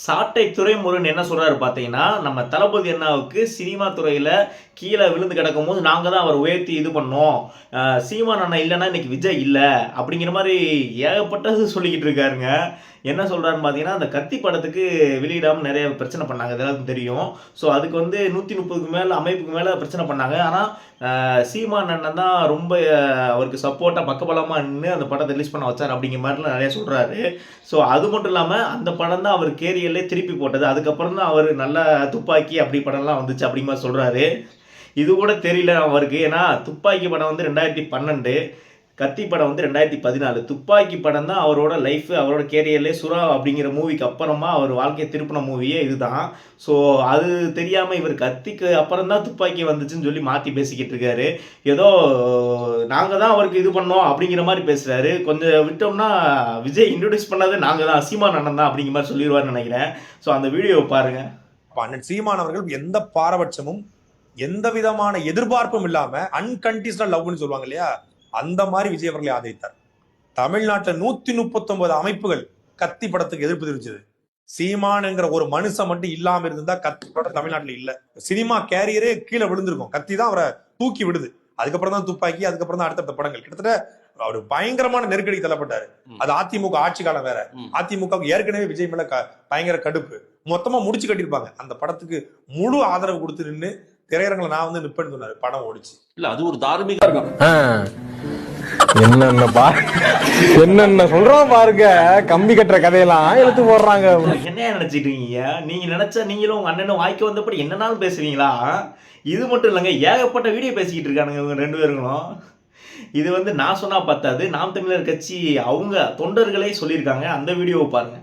சாட்டை துரைமுருகன் என்ன சொல்றாரு பார்த்தீங்கன்னா, நம்ம தளபதி அண்ணாவுக்கு சினிமா துறையில கீழ விழுந்து கிடக்கும்போது நாங்க தான் அவர உயர்த்தி இது பண்ணோம். சீமான் அண்ணன் இல்லன்னா இன்னைக்கு விஜய் இல்ல. அப்படிங்கிற மாரி ஏகப்பட்டது சொல்லிக்கிட்டு இருக்காருங்க. என்ன சொல்றாருன்னு பார்த்தீங்கன்னா, அந்த கத்தி படத்துக்கு வெளியிடாம நெறைய பிரச்சனை பண்ணாங்க. அது எல்லாருக்கும் தெரியும். ஸோ அதுக்கு வந்து 130க்கு மேல அமைப்புக்கு மேல பிரச்சனை பண்ணாங்க. ஆனா சீமான் அண்ணன் தான் ரொம்ப அவருக்கு சப்போர்ட்டா பக்கபலமா நின்னு அந்த படத்த ரிலீஸ் பண்ண வச்சாரு அப்படிங்கிற மாரிலாம் நெறைய சொல்றாரு. ஸோ அது மட்டும் இல்லாம அந்த படம் தான் அவர் கேரியர்லயே திருப்பி போட்டது. அதுக்கப்புறம் தான் அவரு நல்லா துப்பாக்கி அப்படி படம்லாம் வந்துச்சு அப்படிங்கிற மாரி சொல்றாரு. இது கூட தெரியல அவருக்கு. ஏன்னா துப்பாக்கி படம் வந்து 2012, கத்தி படம் வந்து 2014. துப்பாக்கி படம் தான் அவரோட லைஃப், அவரோட கேரியர்லயே சுறா அப்படிங்கிற மூவிக்கு அப்புறமா அவர் வாழ்க்கையை திருப்பின மூவியே இதுதான். ஸோ அது தெரியாம இவர் கத்திக்கு அப்புறம் தான் துப்பாக்கி வந்துச்சுன்னு சொல்லி மாத்தி பேசிக்கிட்டு இருக்காரு. ஏதோ நாங்க தான் அவருக்கு இது பண்ணோம் அப்படிங்கிற மாதிரி பேசுறாரு. கொஞ்சம் விட்டோம்னா விஜய் இன்ட்ரோடியூஸ் பண்ணது நாங்க தான், சீமான் அண்ணன் தான் அப்படிங்கிற மாதிரி சொல்லிடுவாருன்னு நினைக்கிறேன். ஸோ அந்த வீடியோவை பாருங்க. அண்ணன் சீமான் அவர்கள் எந்த பாரபட்சமும் எந்த விதமான எதிர்பார்ப்பும் இல்லாம அன்கண்டிஷனல் லவ்னு சொல்லுவாங்க இல்லையா, அந்த மாதிரி விஜய் அவர்களை ஆதரித்தார். தமிழ்நாட்டில் 139 அமைப்புகள் கத்தி படத்துக்கு எதிர்ப்பு தெரிவிச்சது. சீமான் என்கிற ஒரு மனுஷன் மட்டும் இல்லாம இருந்தா கத்தி படம் தமிழ்நாட்டில் இல்ல. சினிமா கேரியரே கீழே விழுந்திருக்கும். கத்தி தான் அவரை தூக்கி விடுது. அதுக்கப்புறம் தான் துப்பாக்கி, அதுக்கப்புறம் தான் அடுத்தடுத்த படங்கள். கிட்டத்தட்ட அவரு பயங்கரமான நெருக்கடி தள்ளப்பட்டாரு. அது அதிமுக ஆட்சி காலம் வேற. அதிமுக ஏற்கனவே விஜய் மேல பயங்கர கடுப்பு. மொத்தமா முடிச்சு கட்டிருப்பாங்க. அந்த படத்துக்கு முழு ஆதரவு கொடுத்து நின்று திரையரங்களை நான் வந்து நிப்பேன்னு சொன்னாரு. படம் ஓடிச்சு. இல்ல அது ஒரு தார்மீக இருக்கும். என்னென்ன சொல்றோம் பாருங்க. கம்பி கட்டுற கதையெல்லாம் எடுத்து போடுறாங்க. என்ன நினைச்சிட்டு இருக்கீங்க? நீங்க நினைச்சா நீங்களும் உங்க அண்ணனும் வாய்க்கு வந்தபடி என்னன்னாலும் பேசுவீங்களா? இது மட்டும் இல்லைங்க, ஏகப்பட்ட வீடியோ பேசிக்கிட்டு இருக்கானுங்க இவங்க 2 பேருங்களும். இது வந்து நான் சொன்னா பத்தாது, நாம் தமிழர் கட்சி அவங்க தொண்டர்களே சொல்லியிருக்காங்க. அந்த வீடியோவை பாருங்க.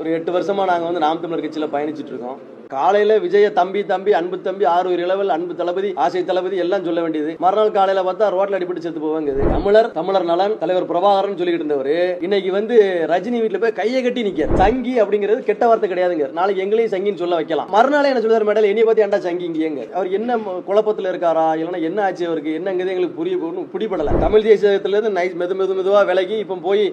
ஒரு 8 வருஷமா நாங்க வந்து நாம் தமிழர் கட்சியில பயணிச்சுட்டு இருக்கோம். காலையில விஜய தம்பி தம்பி அன்பு தம்பி ஆறு இளவல் அன்பு தளபதி ஆசை தளபதி எல்லாம் சொல்ல வேண்டியது. மறுநாள் காலையில பார்த்தா ரோட்ல அடிபட்டு செத்து போவாங்க. தமிழர் நலன் தலைவர் பிரபாகரன் சொல்லிட்டு இருந்தவர் இன்னைக்கு வந்து ரஜினி வீட்டுல போய் கையை கட்டி நிக்க. சங்கி அப்படிங்கிறது கெட்ட வார்த்தை கிடையாதுங்க. நாளைக்கு எங்களையும் சங்கின்னு சொல்ல வைக்கலாம். மறுநாளே என்ன சொல்லுவார், மேடல் என்னைய பத்தி ஏன்டா சங்கிங்க? அவர் என்ன குழப்பத்துல இருக்காரா, இல்லைன்னா என்ன ஆச்சு அவருக்கு என்னங்கிறது எங்களுக்கு புரியப்படல. தமிழ் தேசியத்துல இருந்து மெதுவா விலகி இப்ப போய்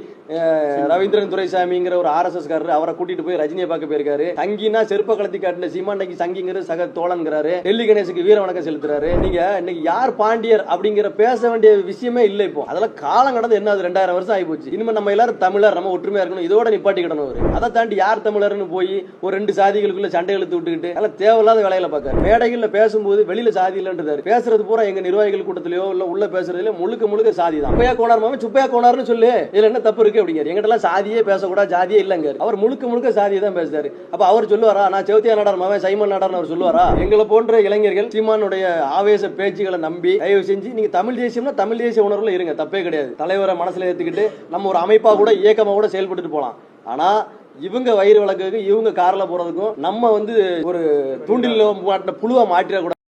ரவீந்திரன் துரைசாமிங்கிற ஒரு RSS காரர் அவரை கூட்டிட்டு போய் ரஜினியை பார்க்க போயிருக்காரு. சங்கினா செருப்ப கலத்தி காட்டின சீமாண்டைக்கு சங்கிங்கிறது சக தோழன்கிறாரு. டெல்லி கணேசுக்கு வீர வணக்கம் செலுத்துறாரு. நீங்க இன்னைக்கு யார் பாண்டியர் அப்படிங்கிற பேச வேண்டிய விஷயமே இல்லை. இப்போ அதெல்லாம் காலம் கடந்து என்ன 2000 வருஷம் ஆகி போச்சு. இனிமே நம்ம எல்லாரும் தமிழர், நம்ம ஒற்றுமையா இருக்கணும், இதோட நிப்பாட்டிக்கிடணும். அவரு அதை தாண்டி யார் தமிழர்னு போய் ஒரு 2 சாதிகளுக்குள்ள சண்டை இழுத்து விட்டுக்கிட்டு அதெல்லாம் தேவையில்லாத வேலையில பார்க்க. மேடைகள்ல பேசும்போது வெளியில சாதி இல்லைன்றாரு. பேசுறது பூரா எங்க நிர்வாகிகள் கூட்டத்திலயோ இல்ல உள்ள பேசுறதுல முழுக்க சாதி தான். சுப்பையா கோனார் மாமா சுப்பையா கோனார்னு சொல்லு, இதுல என்ன தப்பு இருக்கு அப்படிங்கிறாரு. எங்கிட்ட எல்லாம் சாதியே பேசக்கூடாது, சாதியே இல்லைங்க. அவர் முழுக்க சாதியை தான் பேசுறாரு. அப்ப அவர் சொல்லுவாரா நான் செவத்தியா நாடார் மாவன் சைமன் நாடார்னு அவர் சொல்லுவாரா? எங்களை போன்ற இளைஞர்கள் சீமானுடைய ஆவேச பேச்சுகளை நம்பி தயவு செஞ்சு நீங்க தமிழ் தேசியம்னா தமிழ் தேசிய உணர்வுல இருங்க, தப்பே கிடையாது. தலைவரை மனசுல ஏத்துக்கிட்டு நம்ம ஒரு அமைப்பா கூட இயக்கமா கூட செயல்பட்டு போலாம். ஆனா இவங்க வயிறு வழக்குக்கு இவங்க கார்ல போறதுக்கும் நம்ம வந்து ஒரு தூண்டில் புழுவா மாற்றிடக்கூடாது.